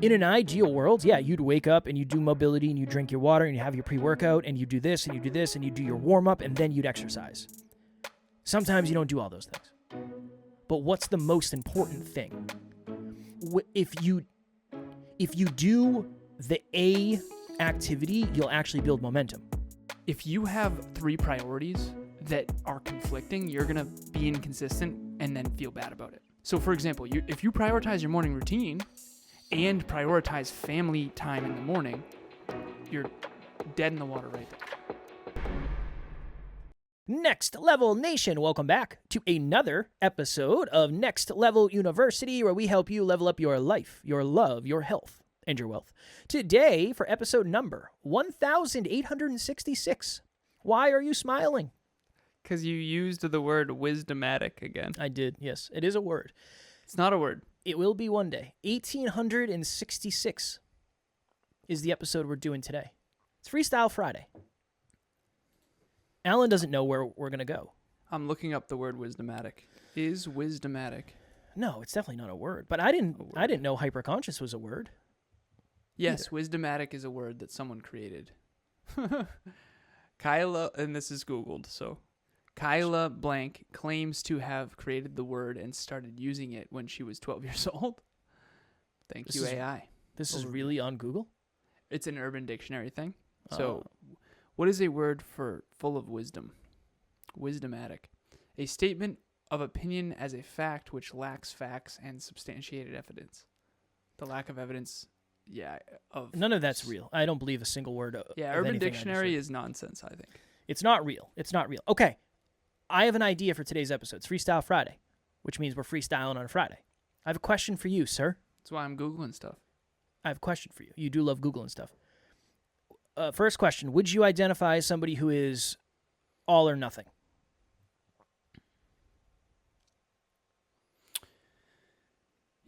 In an ideal world, yeah, you'd wake up and you do mobility and you drink your water and you have your pre-workout and you do this and you do this and you do your warm-up and then you'd exercise. Sometimes you don't do all those things. But what's the most important thing? If you do the A activity, you'll actually build momentum. If you have 3 priorities that are conflicting, you're going to be inconsistent and then feel bad about it. So for example, if you prioritize your morning routine and prioritize family time in the morning, you're dead in the water right there. Next Level Nation, welcome back to another episode of Next Level University, where we help you level up your life, your love, your health, and your wealth. Today, for episode number 1866. Why are you smiling? Because you used the word wisdomatic again. I did, yes. It is a word. It's not a word. It will be one day. 1866 is the episode we're doing today. It's Freestyle Friday. Alan doesn't know where we're going to go. I'm looking up the word wisdomatic. Is wisdomatic? No, it's definitely not a word. But I didn't know hyperconscious was a word. Yes, either. Wisdomatic is a word that someone created. Kyla, and this is Googled, so Kyla blank claims to have created the word and started using it when she was 12 years old. Thank you, AI. This is really on Google? It's an Urban Dictionary thing. So what is a word for full of wisdom? Wisdomatic. A statement of opinion as a fact which lacks facts and substantiated evidence. The lack of evidence, none of that's real. I don't believe a single word of Urban Dictionary is nonsense, I think. It's not real. It's not real. Okay. I have an idea for today's episode. It's Freestyle Friday, which means we're freestyling on a Friday. I have a question for you, sir. That's why I'm Googling stuff. I have a question for you. You do love Googling stuff. First question, would you identify as somebody who is all or nothing?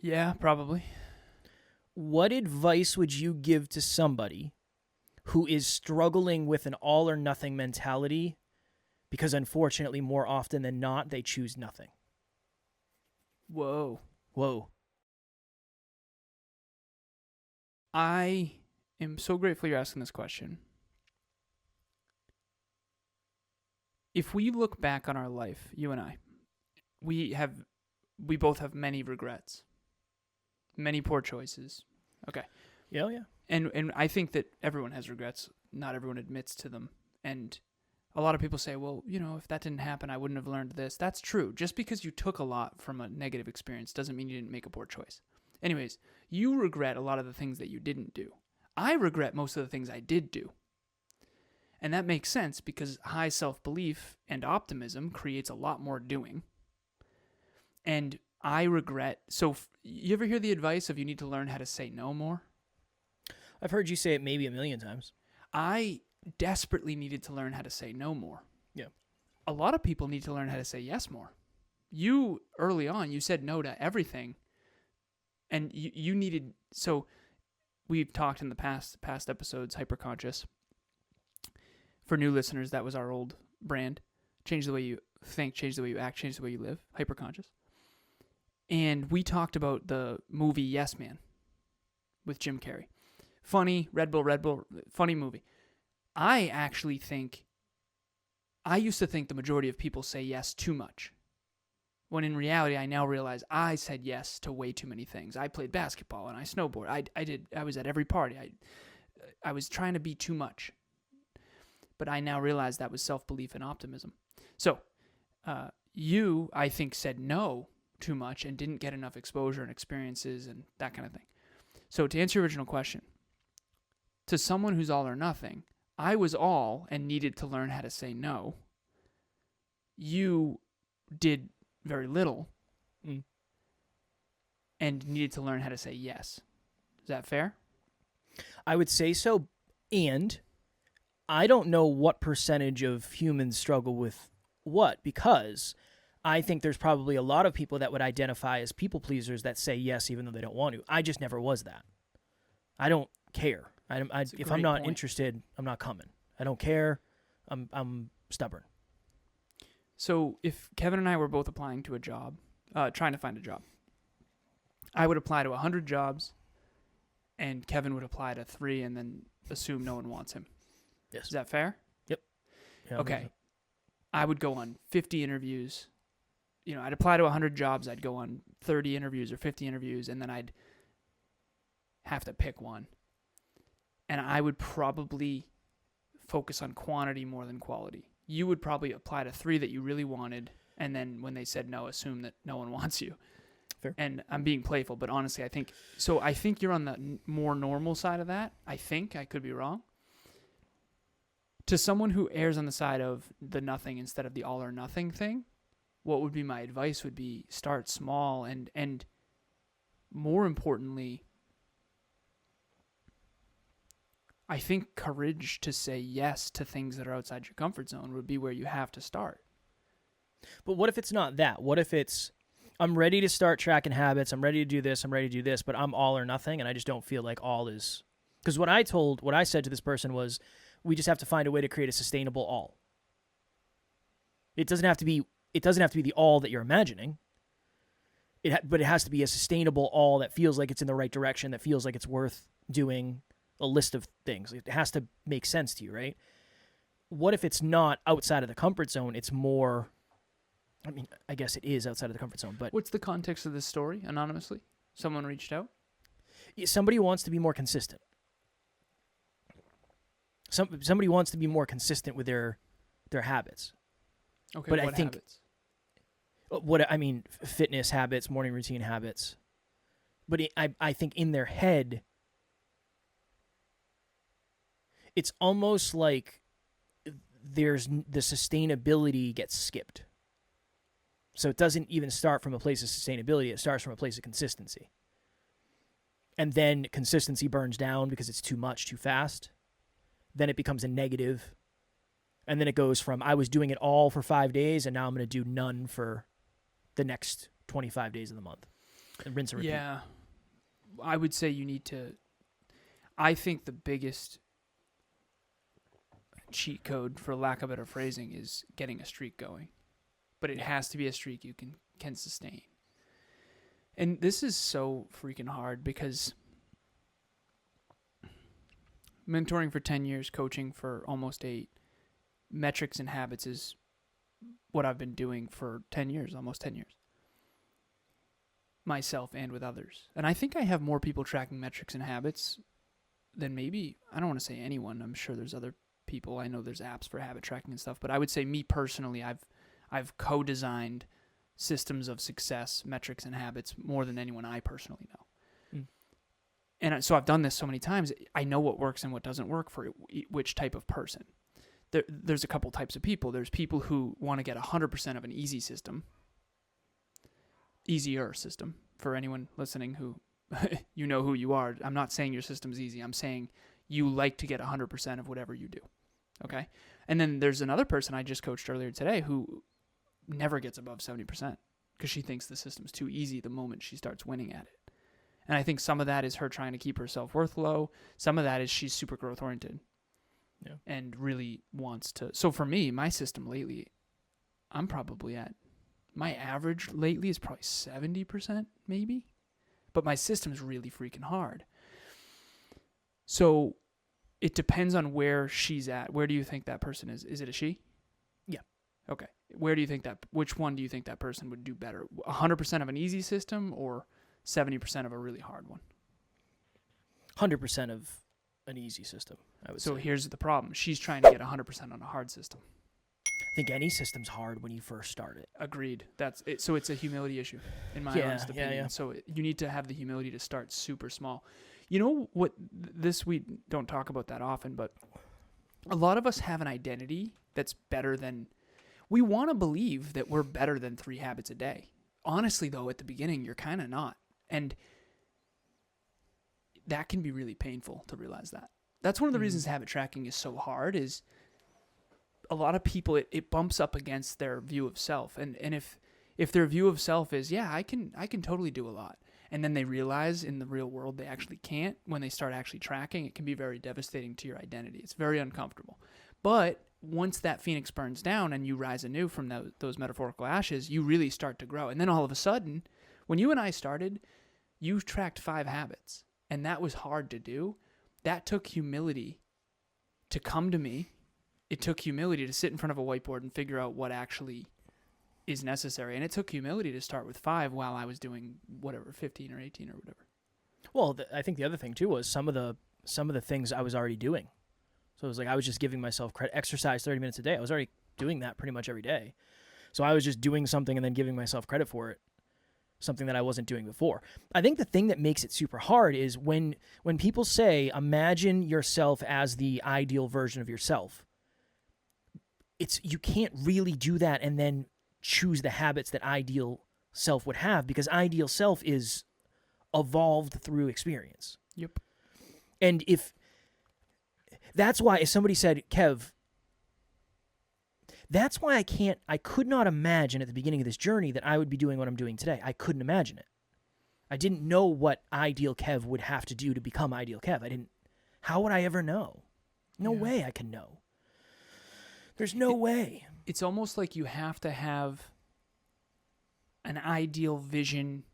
Yeah, probably. What advice would you give to somebody who is struggling with an all or nothing mentality because unfortunately more often than not they choose nothing? Whoa. I am so grateful you're asking this question. If we look back on our life, you and I, we both have many regrets, many poor choices. Okay. Yeah. And I think that everyone has regrets. Not everyone admits to them. And a lot of people say, well, if that didn't happen, I wouldn't have learned this. That's true. Just because you took a lot from a negative experience doesn't mean you didn't make a poor choice. Anyways, you regret a lot of the things that you didn't do. I regret most of the things I did do. And that makes sense because high self-belief and optimism creates a lot more doing. And I regret... So, you ever hear the advice of you need to learn how to say no more? I've heard you say it maybe a million times. I desperately needed to learn how to say no more. Yeah. A lot of people need to learn how to say yes more. You, early on, you said no to everything. And you needed... So, we've talked in the past episodes, Hyperconscious. For new listeners, that was our old brand. Change the way you think, change the way you act, change the way you live. Hyperconscious. And we talked about the movie Yes Man with Jim Carrey. Funny, Red Bull, funny movie. I used to think the majority of people say yes too much. When in reality, I now realize I said yes to way too many things. I played basketball and I snowboard. I was at every party. I was trying to be too much. But I now realize that was self-belief and optimism. So, you, I think, said no too much and didn't get enough exposure and experiences and that kind of thing. So, to answer your original question, to someone who's all or nothing, I was all and needed to learn how to say no. You did very little and needed to learn how to say yes. Is that fair? I would say so. And I don't know what percentage of humans struggle with what, because I think there's probably a lot of people that would identify as people pleasers that say yes even though they don't want to. I just never was that. I don't care. If I'm not interested, I'm not coming. I don't care. I'm stubborn. So if Kevin and I were both applying to a job, trying to find a job, I would apply to 100 jobs, and Kevin would apply to 3 and then assume no one wants him. Yes. Is that fair? Yep. Yeah, Okay. I would go on 50 interviews. I'd apply to 100 jobs. I'd go on 30 interviews or 50 interviews, and then I'd have to pick one. And I would probably focus on quantity more than quality. You would probably apply to 3 that you really wanted, and then when they said no, assume that no one wants you. Fair. And I'm being playful, but honestly, I think you're on the more normal side of that. I could be wrong. To someone who errs on the side of the nothing instead of the all or nothing thing, what would be my advice would be start small and more importantly, I think courage to say yes to things that are outside your comfort zone would be where you have to start. But what if it's not that? What if it's, I'm ready to start tracking habits, I'm ready to do this, but I'm all or nothing, and I just don't feel like all is... Because what I said to this person was, we just have to find a way to create a sustainable all. It doesn't have to be the all that you're imagining, but it has to be a sustainable all that feels like it's in the right direction, that feels like it's worth doing a list of things. It has to make sense to you, right? What if it's not outside of the comfort zone? It's more... I mean, I guess it is outside of the comfort zone, but... What's the context of this story, anonymously? Someone reached out? Somebody wants to be more consistent. Somebody wants to be more consistent with their habits. Okay, but what I think habits? Fitness habits, morning routine habits. But I think in their head, it's almost like the sustainability gets skipped. So it doesn't even start from a place of sustainability. It starts from a place of consistency. And then consistency burns down because it's too much, too fast. Then it becomes a negative. And then it goes from, I was doing it all for 5 days, and now I'm going to do none for the next 25 days of the month. And rinse and repeat. Yeah. I would say you need to... I think the biggest cheat code, for lack of better phrasing, is getting a streak going. But it has to be a streak you can sustain. And this is so freaking hard because mentoring for 10 years, coaching for almost 8, metrics and habits is what I've been doing for 10 years, almost 10 years. Myself and with others. And I think I have more people tracking metrics and habits than maybe, I don't want to say anyone. I'm sure there's other people. I know there's apps for habit tracking and stuff. But I would say me personally, I've co-designed systems of success, metrics, and habits more than anyone I personally know. And so I've done this so many times. I know what works and what doesn't work for which type of person. There's a couple types of people. There's people who want to get 100% of an easy system, easier system. For anyone listening who, you know who you are. I'm not saying your system's easy. I'm saying you like to get 100% of whatever you do. Okay? And then there's another person I just coached earlier today who never gets above 70% because she thinks the system's too easy the moment she starts winning at it. And I think some of that is her trying to keep her self-worth low. Some of that is she's super growth-oriented and really wants to. So for me, my system lately, I'm probably at, my average lately is probably 70% maybe. But my system's really freaking hard. So it depends on where she's at. Where do you think that person is? Is it a she? Yeah. Okay. Which one do you think that person would do better? 100% of an easy system or 70% of a really hard one? 100% of an easy system, I would say. So here's the problem. She's trying to get 100% on a hard system. I think any system's hard when you first start it. Agreed. That's it. So it's a humility issue, in my honest opinion. Yeah. So you need to have the humility to start super small. You know what? This we don't talk about that often, but a lot of us have an identity that's better than. We want to believe that we're better than 3 habits a day. Honestly, though, at the beginning, you're kind of not, and that can be really painful to realize that. That's one of the reasons habit tracking is so hard. Is a lot of people it bumps up against their view of self, and if their view of self is I can totally do a lot. And then they realize in the real world they actually can't. When they start actually tracking, it can be very devastating to your identity. It's very uncomfortable. But once that phoenix burns down and you rise anew from those metaphorical ashes, you really start to grow. And then all of a sudden, when you and I started, you tracked 5 habits. And that was hard to do. That took humility to come to me. It took humility to sit in front of a whiteboard and figure out what actually is necessary. And it took humility to start with 5 while I was doing whatever, 15 or 18 or whatever. Well, I think the other thing too was some of the things I was already doing. So it was like I was just giving myself credit. Exercise 30 minutes a day. I was already doing that pretty much every day. So I was just doing something and then giving myself credit for it, something that I wasn't doing before. I think the thing that makes it super hard is when people say, imagine yourself as the ideal version of yourself. You can't really do that and then choose the habits that ideal self would have, because ideal self is evolved through experience. Yep. And that's why, if somebody said, Kev, that's why I could not imagine at the beginning of this journey that I would be doing what I'm doing today. I couldn't imagine it. I didn't know what ideal Kev would have to do to become ideal Kev. How would I ever know? No way I can know. There's no way. It's almost like you have to have an ideal vision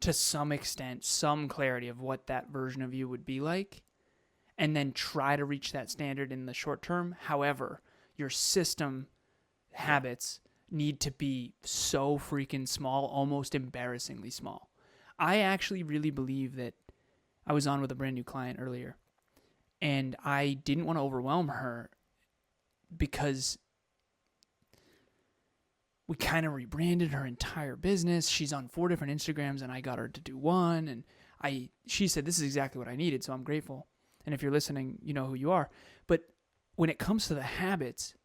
to some extent, some clarity of what that version of you would be like, and then try to reach that standard in the short term. However, your system habits need to be so freaking small, almost embarrassingly small. I actually really believe that I was on with a brand new client earlier, and I didn't want to overwhelm her because we kind of rebranded her entire business. She's on 4 different Instagrams, and I got her to do one. And she said, this is exactly what I needed, so I'm grateful. And if you're listening, you know who you are. But when it comes to the habits,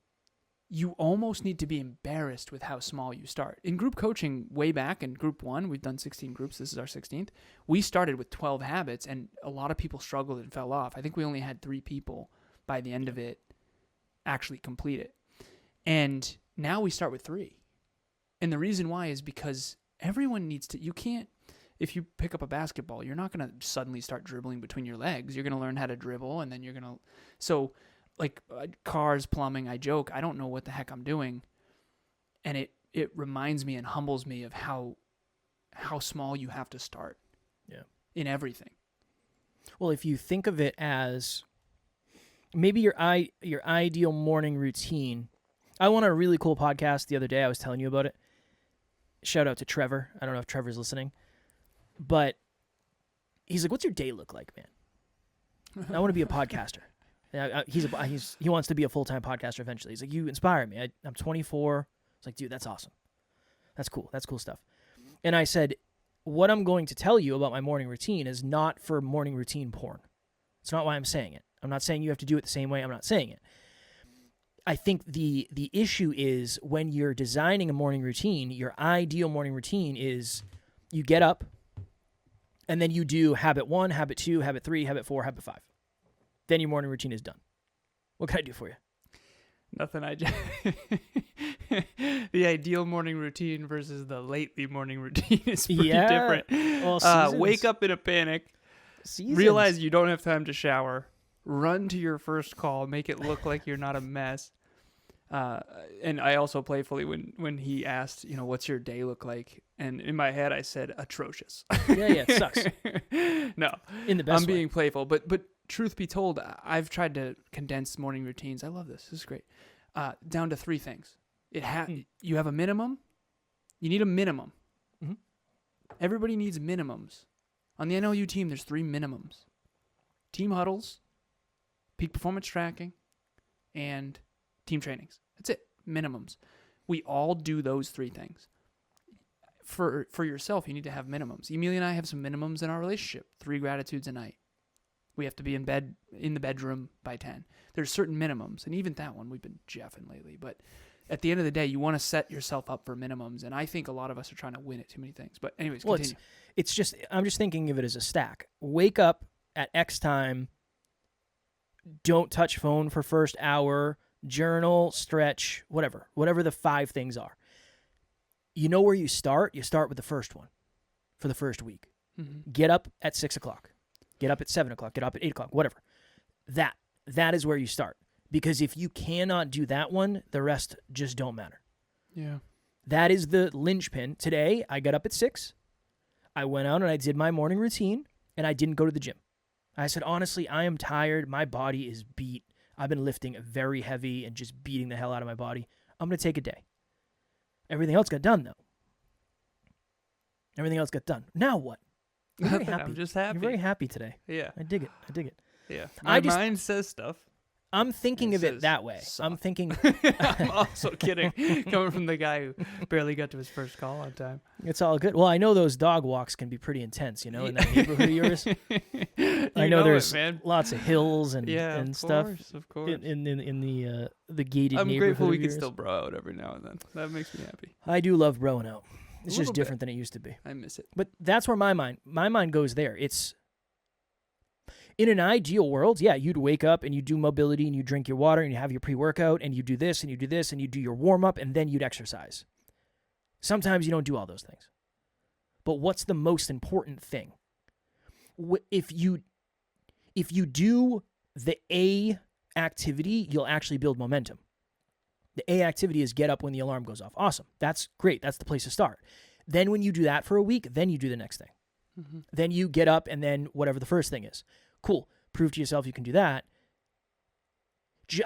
you almost need to be embarrassed with how small you start. In group coaching, way back in group 1, we've done 16 groups. This is our 16th. We started with 12 habits, and a lot of people struggled and fell off. I think we only had 3 people by the end of it actually complete it. And now we start with 3. And the reason why is because everyone needs to, you can't, if you pick up a basketball, you're not going to suddenly start dribbling between your legs. You're going to learn how to dribble, and then you're going to, so like cars, plumbing, I joke, I don't know what the heck I'm doing. And it reminds me and humbles me of how small you have to start. Yeah. In everything. Well, if you think of it as maybe your ideal morning routine. I went on a really cool podcast the other day. I was telling you about it. Shout out to Trevor. I don't know if Trevor's listening, but he's like, "What's your day look like, man? I want to be a podcaster." He wants to be a full-time podcaster eventually. He's like, "You inspire me. I'm 24." It's like, dude, that's awesome. That's cool. That's cool stuff. And I said, what I'm going to tell you about my morning routine is not for morning routine porn. It's not why I'm saying it. I'm not saying you have to do it the same way. I'm not saying it. I think the issue is when you're designing a morning routine, your ideal morning routine is you get up and then you do habit 1, habit 2, habit 3, habit 4, habit 5. Then your morning routine is done. What can I do for you? Nothing. The ideal morning routine versus the lately morning routine is pretty different. Well, wake up in a panic. Realize you don't have time to shower. Run to your first call. Make it look like you're not a mess. And I also playfully when he asked, what's your day look like? And in my head I said atrocious. Yeah, it sucks. No, in the best I'm way. being playful, but truth be told, I've tried to condense morning routines. I love this. This is great. Down to 3 things. You have a minimum. You need a minimum. Mm-hmm. Everybody needs minimums. On the NLU team, there's 3 minimums: team huddles, peak performance tracking, and team trainings. That's it. Minimums. We all do those 3 things. For yourself, you need to have minimums. Emilia and I have some minimums in our relationship. 3 gratitudes a night. We have to be in the bedroom by 10. There's certain minimums, and even that one we've been jeffing lately. But at the end of the day, you want to set yourself up for minimums, and I think a lot of us are trying to win at too many things. But anyways, continue. I'm just thinking of it as a stack. Wake up at X time. Don't touch phone for first hour. Journal, stretch, whatever the 5 things are. You know where you start? You start with the first one for the first week. Mm-hmm. Get up at 6 o'clock. Get up at 7 o'clock. Get up at 8 o'clock, whatever. That is where you start. Because if you cannot do that one, the rest just don't matter. Yeah. That is the linchpin. Today, I got up at 6. I went out and I did my morning routine, and I didn't go to the gym. I said, honestly, I am tired. My body is beat. I've been lifting very heavy and just beating the hell out of my body. I'm going to take a day. Everything else got done, though. Everything else got done. Now what? You're very happy. I'm just happy. You're very happy today. Yeah. I dig it. Yeah. My mind says stuff. I'm thinking It of it says that way. suck. I'm thinking I'm also kidding. Coming from the guy who barely got to his first call on time. it's all good. Well, I know those dog walks can be pretty intense, in that neighborhood of yours. I know there's lots of hills and stuff. Of course. In the gated I'm neighborhood. grateful we of can yours. still bro out every now and then. That makes me happy. I do love broing out. It's A just little different than it used to be. I miss it. But that's where my mind goes there. It's in an ideal world, yeah, you'd wake up and you do mobility and you drink your water and you have your pre-workout and you do this and you do this and you do your warm-up and then you'd exercise. Sometimes you don't do all those things. But what's the most important thing? If you do the A activity, you'll actually build momentum. The A activity is get up when the alarm goes off. Awesome. That's great. That's the place to start. Then when you do that for a week, then you do the next thing. Mm-hmm. Then you get up and then whatever the first thing is. Cool. Prove to yourself you can do that.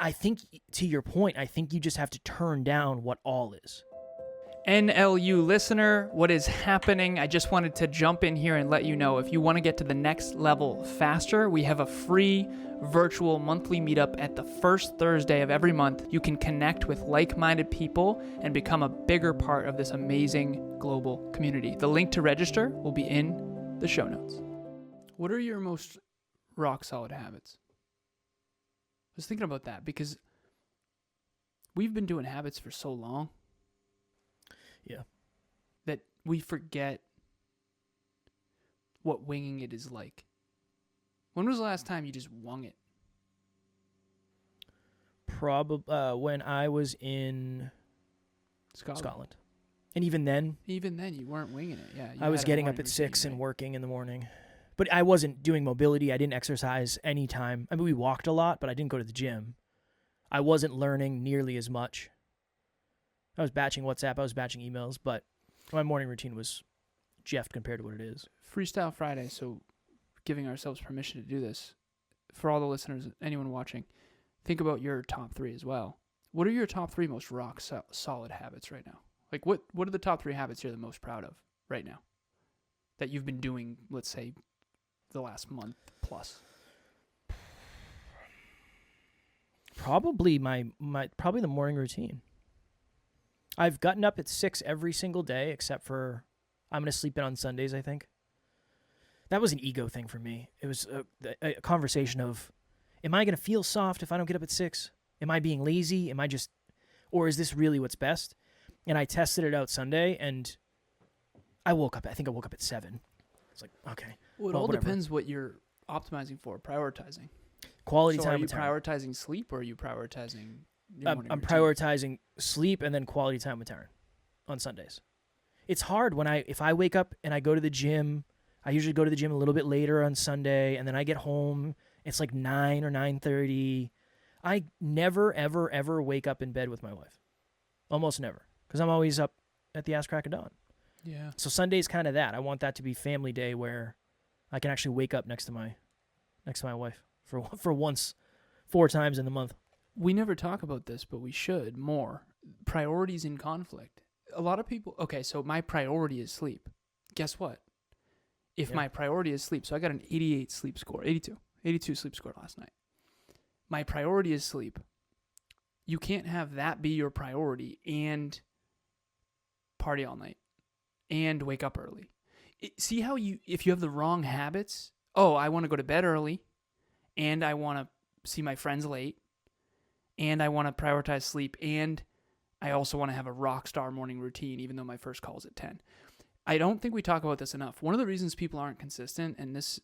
I think, to your point, I think you just have to turn down what all is. NLU listener, what is happening? I just wanted to jump in here and let you know, if you want to get to the next level faster, we have a free virtual monthly meetup at the first Thursday of every month. You can connect with like-minded people and become a bigger part of this amazing global community. The link to register will be in the show notes. What are your most rock solid habits? I was thinking about that because we've been doing habits for so long. Yeah. That we forget what winging it is like. When was the last time you just wung it? Probably when I was in Scotland. And even then you weren't winging it. Yeah, I was getting up at 6 and working in the morning. But I wasn't doing mobility. I didn't exercise any time. I mean, we walked a lot, but I didn't go to the gym. I wasn't learning nearly as much. I was batching WhatsApp. I was batching emails, but my morning routine was jeffed compared to what it is. Freestyle Friday, so giving ourselves permission to do this. For all the listeners, anyone watching, think about your top 3 as well. What are your top 3 most rock solid habits right now? Like, what are the top 3 habits you're the most proud of right now that you've been doing, let's say, the last month plus? Probably probably the morning routine. I've gotten up at 6 every single day, except for I'm going to sleep in on Sundays, I think. That was an ego thing for me. It was a conversation of, am I going to feel soft if I don't get up at 6? Am I being lazy? Or is this really what's best? And I tested it out Sunday, and I think I woke up at 7. It's like, okay. Well, it all depends what you're optimizing for, prioritizing. Quality so time. Are you with prioritizing sleep, or are you prioritizing your morning I'm routine? prioritizing sleep and then quality time with Taryn on Sundays. It's hard if I wake up and I go to the gym. I usually go to the gym a little bit later on Sunday, and then I get home. It's like 9 or 9:30. I never, ever, ever wake up in bed with my wife. Almost never, because I'm always up at the ass crack of dawn. Yeah. So Sunday's kind of that. I want that to be family day where I can actually wake up next to my wife for once, 4 times in the month. We never talk about this, but we should more. Priorities in conflict. A lot of people, okay, so my priority is sleep. Guess what? If my priority is sleep, so I got an 82 sleep score last night. My priority is sleep. You can't have that be your priority and party all night and wake up early. See how if you have the wrong habits, I want to go to bed early and I want to see my friends late and I want to prioritize sleep and I also want to have a rock star morning routine even though my first call is at 10. I don't think we talk about this enough. One of the reasons people aren't consistent, and this,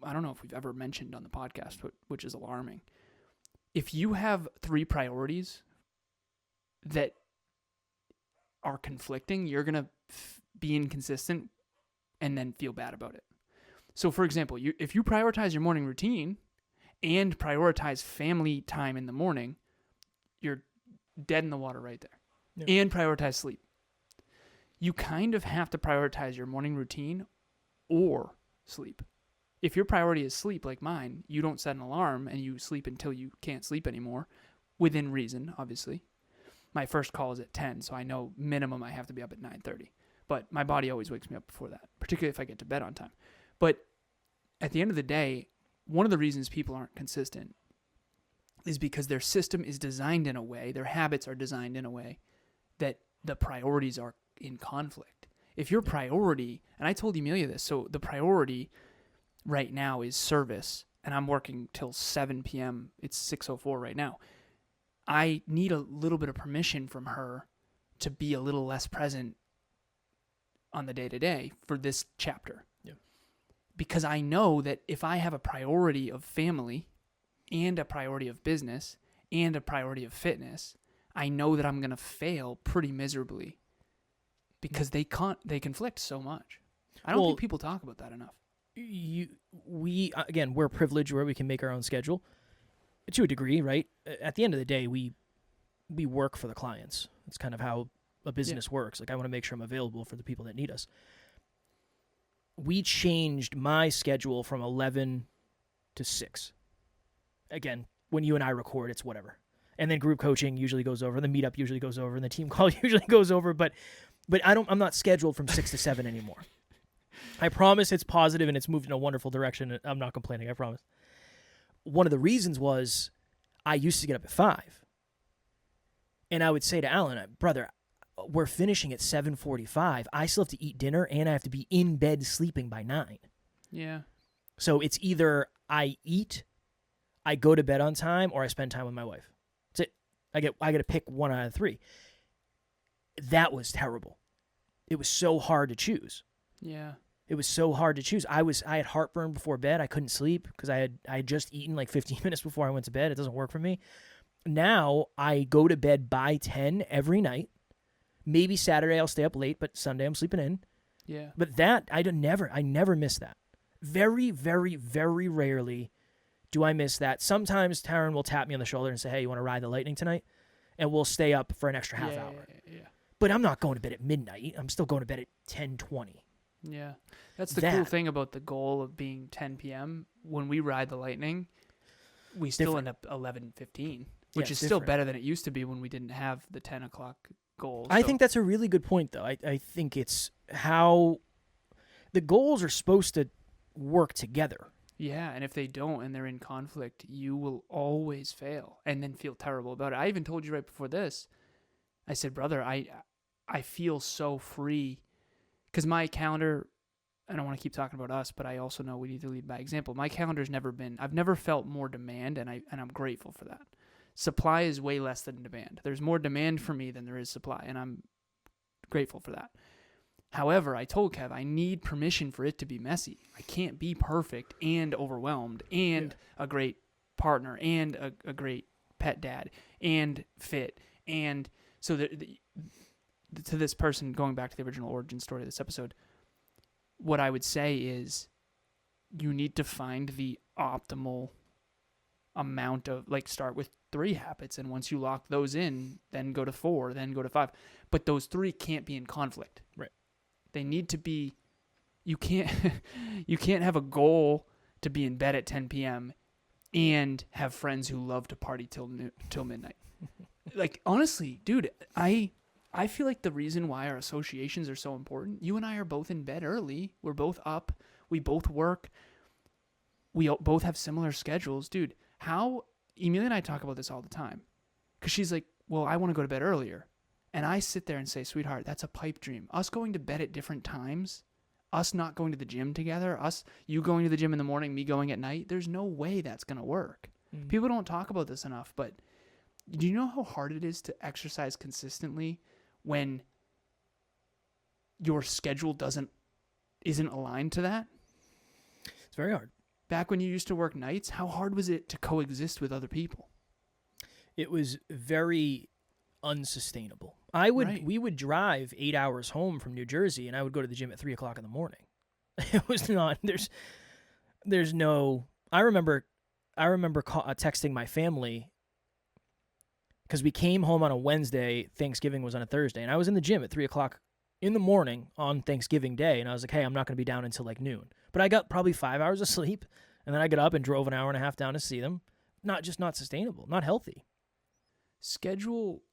I don't know if we've ever mentioned on the podcast, which is alarming. If you have 3 priorities that are conflicting, you're going to be inconsistent and then feel bad about it. So, for example, if you prioritize your morning routine and prioritize family time in the morning, you're dead in the water right there. Yeah. And prioritize sleep. You kind of have to prioritize your morning routine or sleep. If your priority is sleep like mine, you don't set an alarm and you sleep until you can't sleep anymore, within reason, obviously. My first call is at 10, so I know minimum I have to be up at 9:30. But my body always wakes me up before that, particularly if I get to bed on time. But at the end of the day, one of the reasons people aren't consistent is because their system is designed in a way, their habits are designed in a way that the priorities are in conflict. If your priority, and I told Emilia this, so the priority right now is service, and I'm working till 7 p.m. It's 6:04 right now. I need a little bit of permission from her to be a little less present on the day-to-day for this chapter. Yeah. Because I know that if I have a priority of family and a priority of business and a priority of fitness, I know that I'm going to fail pretty miserably because they conflict so much. I don't think people talk about that enough. We're privileged where we can make our own schedule to a degree, right? At the end of the day, we work for the clients. It's kind of how a business works. Like, I want to make sure I'm available for the people that need us. We changed my schedule from 11 to 6. Again, when you and I record, it's whatever. And then group coaching usually goes over, the meetup usually goes over, and the team call usually goes over, but I'm not scheduled from 6 to 7 anymore. I promise it's positive and it's moved in a wonderful direction. I'm not complaining, I promise. One of the reasons was I used to get up at 5. And I would say to Alan, brother, we're finishing at 7:45. I still have to eat dinner and I have to be in bed sleeping by 9. Yeah. So it's either I eat, I go to bed on time, or I spend time with my wife. That's it. I got to pick one out of 3. That was terrible. It was so hard to choose. Yeah. It was so hard to choose. I had heartburn before bed. I couldn't sleep because I had just eaten like 15 minutes before I went to bed. It doesn't work for me. Now I go to bed by 10 every night. Maybe Saturday I'll stay up late, but Sunday I'm sleeping in. Yeah. But that I never miss that. Very, very, very rarely do I miss that. Sometimes Taryn will tap me on the shoulder and say, "Hey, you want to ride the lightning tonight?" And we'll stay up for an extra half hour. Yeah. But I'm not going to bed at midnight. I'm still going to bed at 10:20. Yeah. That's the cool thing about the goal of being 10 p.m. When we ride the lightning, we still end up 11:15, which is still better than it used to be when we didn't have the 10 o'clock goal. I think that's a really good point, though. I think it's how the goals are supposed to work together. Yeah, and if they don't and they're in conflict, you will always fail and then feel terrible about it. I even told you right before this, I said, brother, I feel so free because my calendar, I don't want to keep talking about us, but I also know we need to lead by example. My calendar's I've never felt more demand, and I'm grateful for that. Supply is way less than demand. There's more demand for me than there is supply, and I'm grateful for that. However, I told Kev, I need permission for it to be messy. I can't be perfect and overwhelmed and a great partner and a great pet dad and fit. And so to this person, going back to the original origin story of this episode, what I would say is you need to find the optimal amount of, like, start with 3 habits, and once you lock those in, then go to 4, then go to 5. But those 3 can't be in conflict. Right. They need to be, you can't have a goal to be in bed at 10 p.m. and have friends who love to party till midnight. Like, honestly, dude, I feel like the reason why our associations are so important, you and I are both in bed early. We're both up. We both work. We both have similar schedules. Dude, Emilia and I talk about this all the time. Because she's like, well, I want to go to bed earlier. And I sit there and say, sweetheart, that's a pipe dream. Us going to bed at different times, us not going to the gym together, you going to the gym in the morning, me going at night, there's no way that's going to work. Mm-hmm. People don't talk about this enough, but do you know how hard it is to exercise consistently when your schedule isn't aligned to that? It's very hard. Back when you used to work nights, how hard was it to coexist with other people? It was very unsustainable. We would drive 8 hours home from New Jersey, and I would go to the gym at 3:00 in the morning. It was not. There's no. I remember texting my family because we came home on a Wednesday. Thanksgiving was on a Thursday, and I was in the gym at 3:00 in the morning on Thanksgiving Day, and I was like, "Hey, I'm not going to be down until like noon." But I got probably 5 hours of sleep, and then I got up and drove an hour and a half down to see them. Not sustainable, not healthy. Schedule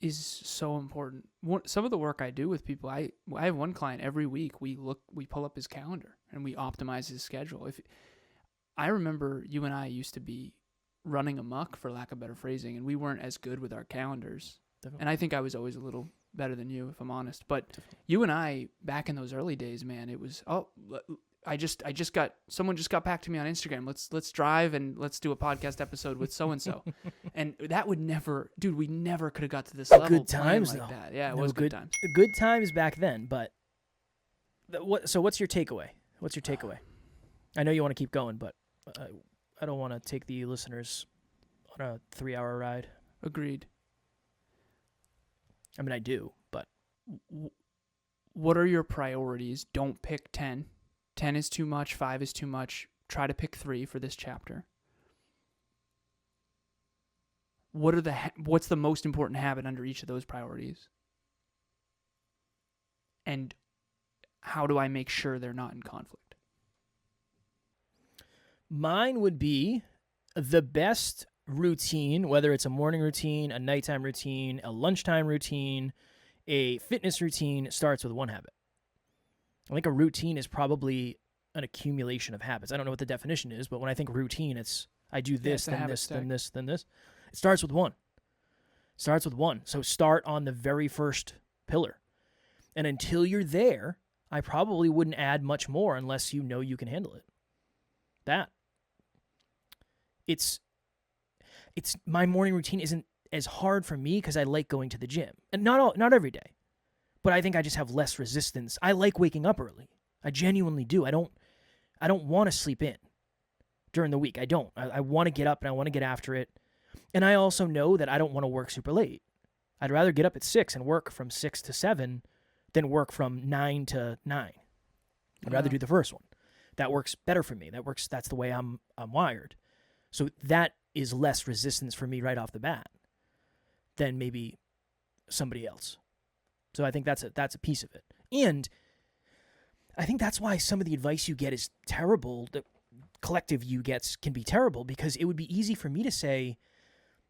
is so important. Some of the work I do with people, I have one client every week. We pull up his calendar and we optimize his schedule. If I remember, you and I used to be running amok, for lack of better phrasing, and we weren't as good with our calendars. Definitely. And I think I was always a little better than you, if I'm honest. But you and I, back in those early days, man, it was, someone just got back to me on Instagram. Let's drive and let's do a podcast episode with so and so. And that would never, dude, we never could have got to this level. Good times like though. That. Yeah, it was good times. Good times back then, but so what's your takeaway? What's your takeaway? I know you want to keep going, but I don't want to take the listeners on a 3-hour ride. Agreed. I mean, I do, but what are your priorities? Don't pick 10. 10 is too much. 5 is too much. Try to pick 3 for this chapter. What's the most important habit under each of those priorities? And how do I make sure they're not in conflict? Mine would be the best routine, whether it's a morning routine, a nighttime routine, a lunchtime routine, a fitness routine, starts with one habit. I think a routine is probably an accumulation of habits. I don't know what the definition is, but when I think routine, it's I do this, then this, then this, then this. It starts with one. So start on the very first pillar. And until you're there, I probably wouldn't add much more unless you know you can handle it. It's my morning routine isn't as hard for me because I like going to the gym. And not every day. But I think I just have less resistance. I like waking up early. I genuinely do. I don't want to sleep in during the week. I don't. I want to get up and I want to get after it. And I also know that I don't want to work super late. I'd rather get up at 6 and work from 6 to 7 than work from 9 to 9. I'd rather do the first one. That works better for me. That's the way I'm wired. So that is less resistance for me right off the bat than maybe somebody else. So I think that's a piece of it. And I think that's why some of the advice you get is terrible. The collective you gets can be terrible because it would be easy for me to say,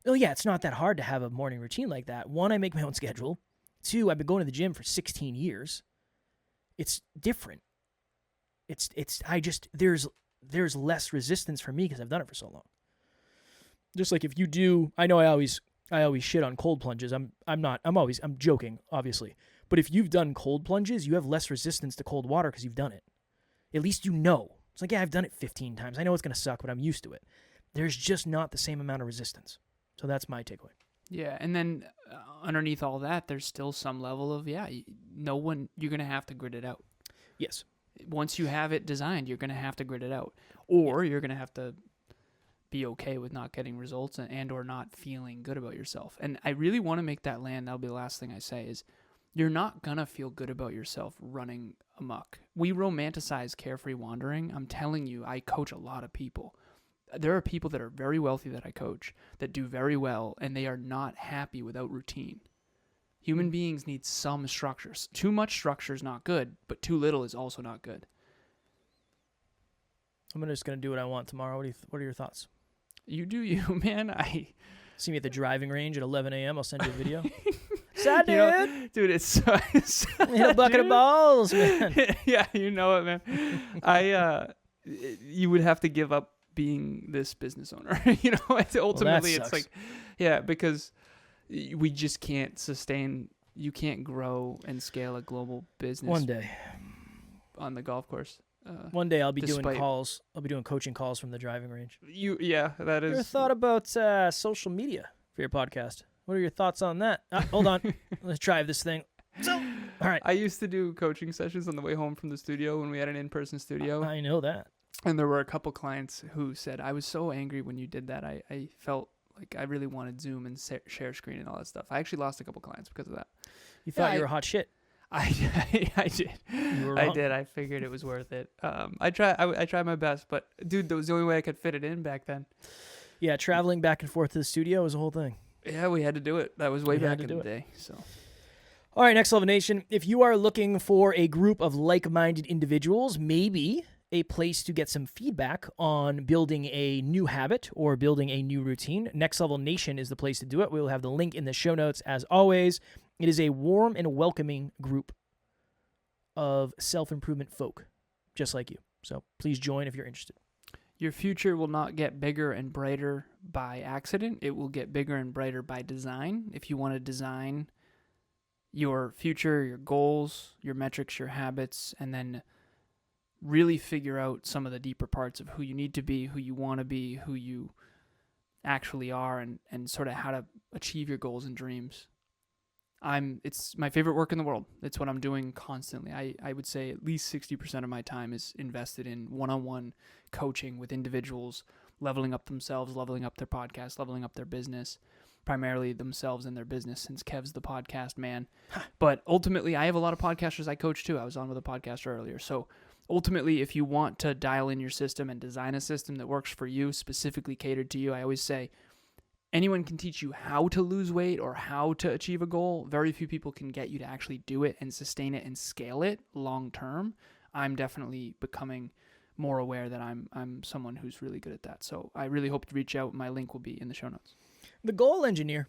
oh yeah, it's not that hard to have a morning routine like that. 1, I make my own schedule. 2, I've been going to the gym for 16 years. It's different. There's less resistance for me because I've done it for so long. Just like if you do, I know I always shit on cold plunges. I'm joking, obviously. But if you've done cold plunges, you have less resistance to cold water because you've done it. At least you know. It's like, yeah, I've done it 15 times. I know it's going to suck, but I'm used to it. There's just not the same amount of resistance. So that's my takeaway. Yeah, and then underneath all that, there's still some level of, you're going to have to grit it out. Yes. Once you have it designed, you're going to have to grit it out. Or you're going to have to be okay with not getting results and or not feeling good about yourself. And I really want to make that land. That'll be the last thing I say is you're not going to feel good about yourself running amok. We romanticize carefree wandering. I'm telling you, I coach a lot of people. There are people that are very wealthy that I coach that do very well, and they are not happy without routine. Human beings need some structures. Too much structure is not good, but too little is also not good. I'm just going to do what I want tomorrow. What are your thoughts? You do you, man. See me at the driving range at 11 a.m. I'll send you a video. Sad dude. Dude, it's so hit a bucket of balls, man. Yeah, you know it, man. You would have to give up being this business owner. Ultimately, it's like, because we just can't sustain. You can't grow and scale a global business. One day on the golf course. One day I'll be doing calls. I'll be doing coaching calls from the driving range. That is. You ever thought about social media for your podcast? What are your thoughts on that? Hold on. Let's drive this thing. So, all right. I used to do coaching sessions on the way home from the studio when we had an in-person studio. I know that. And there were a couple clients who said, I was so angry when you did that. I felt like I really wanted Zoom and share screen and all that stuff. I actually lost a couple clients because of that. You thought you were hot shit. I did. You were wrong. I did. I figured it was worth it. I tried my best, but dude, that was the only way I could fit it in back then. Yeah, traveling back and forth to the studio was a whole thing. Yeah, we had to do it. That was way back in the day. So, all right, Next Level Nation. If you are looking for a group of like-minded individuals, maybe a place to get some feedback on building a new habit or building a new routine, Next Level Nation is the place to do it. We will have the link in the show notes as always. It is a warm and welcoming group of self-improvement folk, just like you. So please join if you're interested. Your future will not get bigger and brighter by accident. It will get bigger and brighter by design. If you want to design your future, your goals, your metrics, your habits, and then really figure out some of the deeper parts of who you need to be, who you want to be, who you actually are, and sort of how to achieve your goals and dreams. It's my favorite work in the world. It's what I'm doing constantly. I would say at least 60% of my time is invested in one-on-one coaching with individuals, leveling up themselves, leveling up their podcast, leveling up their business, primarily themselves and their business, since Kev's the podcast man. But ultimately, I have a lot of podcasters I coach too. I was on with a podcaster earlier. So ultimately, if you want to dial in your system and design a system that works for you, specifically catered to you, I always say, anyone can teach you how to lose weight or how to achieve a goal. Very few people can get you to actually do it and sustain it and scale it long term. I'm definitely becoming more aware that I'm someone who's really good at that. So I really hope to reach out. My link will be in the show notes. The goal engineer.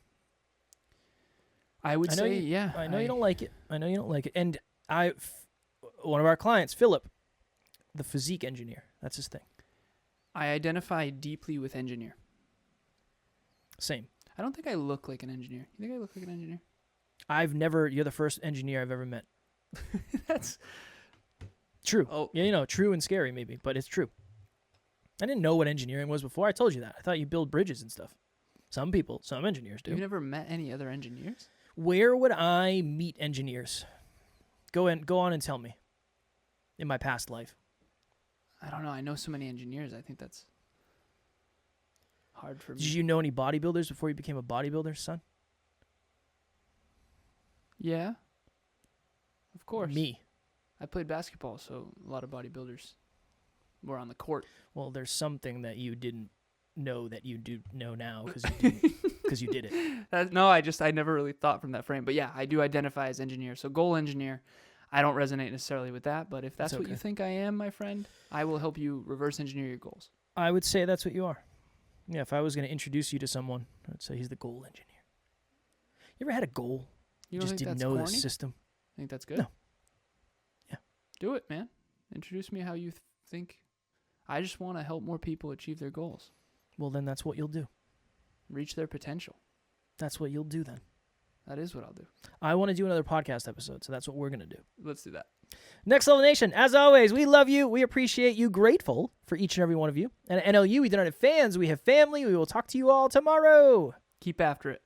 I would say, yeah. I know you don't like it. And one of our clients, Philip, the physique engineer. That's his thing. I identify deeply with engineer. Same. I don't think I look like an engineer. You think I look like an engineer? You're the first engineer I've ever met. That's true. Oh. Yeah, true and scary maybe, but it's true. I didn't know what engineering was before. I told you that. I thought you build bridges and stuff. Some engineers do. You've never met any other engineers? Where would I meet engineers? Go on and tell me. In my past life. I don't know. I know so many engineers. I think that's hard for me. Did you know any bodybuilders before you became a bodybuilder, son? Yeah. Of course. Me. I played basketball, so a lot of bodybuilders were on the court. Well, there's something that you didn't know that you do know now because you did it. I never really thought from that frame. But yeah, I do identify as engineer. So goal engineer. I don't resonate necessarily with that, but if that's what you think I am, my friend, I will help you reverse engineer your goals. I would say that's what you are. Yeah, if I was going to introduce you to someone, I'd say he's the goal engineer. You ever had a goal? You just didn't know the system? I think that's good. No. Yeah. Do it, man. Introduce me how you think. I just want to help more people achieve their goals. Well, then that's what you'll do. Reach their potential. That's what you'll do then. That is what I'll do. I want to do another podcast episode, so that's what we're going to do. Let's do that. Next Level Nation, as always, we love you. We appreciate you. Grateful for each and every one of you. And at NLU, we do not have fans. We have family. We will talk to you all tomorrow. Keep after it.